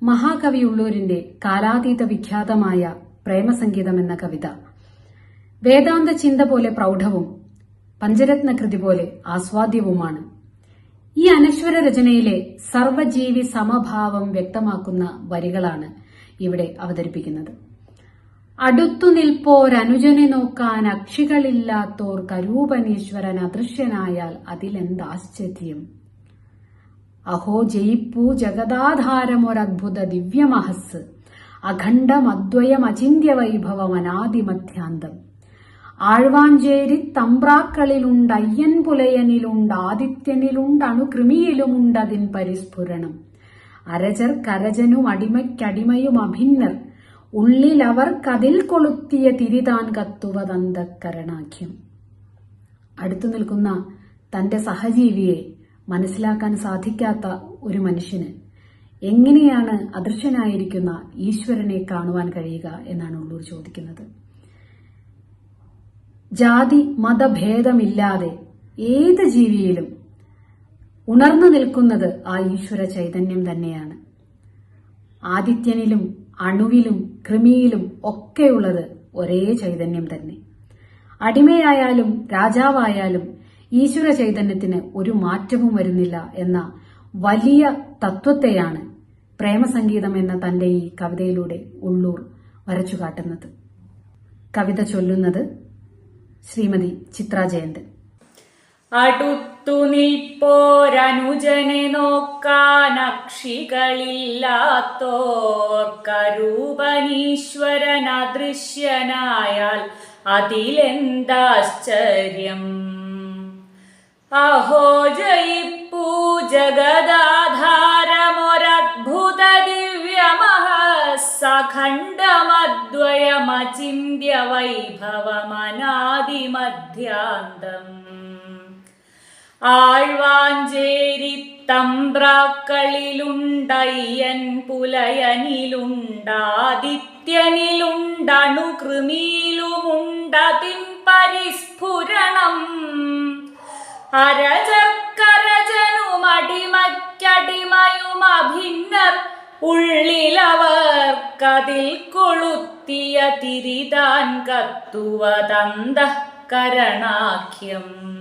മഹാകവി ഉള്ളൂരിന്റെ കാലാതീത വിഖ്യാതമായ പ്രേമസംഗീതം എന്ന കവിത വേദാന്ത ചിന്ത പോലെ പ്രൗഢവും പഞ്ചരത്നകൃതി പോലെ ആസ്വാദ്യവുമാണ്. ഈ അനശ്വര രചനയിലെ സർവജീവി സമഭാവം വ്യക്തമാക്കുന്ന വരികളാണ് ഇവിടെ അവതരിപ്പിക്കുന്നത്. അടുത്തു നിൽപ്പോരനുജനെ നോക്കാൻ അക്ഷികളില്ലാത്തോർ കരൂപനീശ്വരൻ അദൃശ്യനായാൽ അതിലെന്താശ്ചര്യം. അഹോ ജയിപ്പൂ ജഗദാധാരമൊരദ്ഭുത ദിവ്യമഹസ് അഖണ്ഡമദ്വയമചിന്യ വൈഭവം അനാദിമധ്യാന്തം. ആഴ്വാഞ്ചേരി തമ്പ്രാക്കളിലുണ്ട് അയ്യൻ പുലയനിലുണ്ട് ആദിത്യനിലുണ്ട് അണുകൃമിയിലുമുണ്ടതിൻ പരിസ്ഫുരണം. അരജർ കരജനും അടിമയ്ക്കടിമയും അഭിന്നർ ഉള്ളിലവർക്കതിൽ കൊളുത്തിയ തിരിതാൻ കത്തുവതന്തക്കരണാഖ്യം. അടുത്തു നിൽക്കുന്ന തന്റെ സഹജീവിയെ മനസ്സിലാക്കാൻ സാധിക്കാത്ത ഒരു മനുഷ്യന് എങ്ങനെയാണ് അദൃശ്യനായിരിക്കുന്ന ഈശ്വരനെ കാണുവാൻ കഴിയുക എന്നാണ് ഉള്ളൂർ ചോദിക്കുന്നത്. ജാതി മതഭേദമില്ലാതെ ഏത് ജീവിയിലും ഉണർന്നു നിൽക്കുന്നത് ആ ഈശ്വര ചൈതന്യം തന്നെയാണ്. ആദിത്യനിലും അണുവിലും കൃമിയിലും ഒക്കെയുള്ളത് ഒരേ ചൈതന്യം തന്നെ. അടിമയായാലും രാജാവായാലും ഈശ്വര ചൈതന്യത്തിന് ഒരു മാറ്റവും വരുന്നില്ല എന്ന വലിയ തത്വത്തെയാണ് പ്രേമസംഗീതം എന്ന തന്റെ ഈ കവിതയിലൂടെ ഉള്ളൂർ വരച്ചുകാട്ടുന്നത്. കവിത ചൊല്ലുന്നത് ശ്രീമതി ചിത്ര ജയന്തൻ. അടുത്തു നിൽപ്പോരനുജനെ നോക്കാൻ അക്ഷികളില്ലാത്തോർ കരൂപനീശ്വരൻ അദൃശ്യനായാൽ അതിലെന്താശ്ചര്യം. അഹോ ജയിപ്പൂ ജഗദാധാരമൊരദ്ഭുത ദിവ്യമഹസ്സഖണ്ഡമദ്വയമചിന്യ വൈഭവമനാദിമധ്യാന്തം. ആഴ്വാഞ്ചേരി തമ്പ്രാക്കളിലുണ്ടയ്യൻ പുലയനിലുണ്ടആദിത്യനിലുണ്ടണുകൃമിയിലുമുണ്ടതിൻ പരിസ്ഫുരണം. അരജക്കരജനുമടിമയ്ക്കടിമയും അഭിന്നർ ഉള്ളിലവർക്കതിൽ കൊളുത്തിയ തിരിതാൻ കത്തുവതന്തഃകരണാഖ്യം.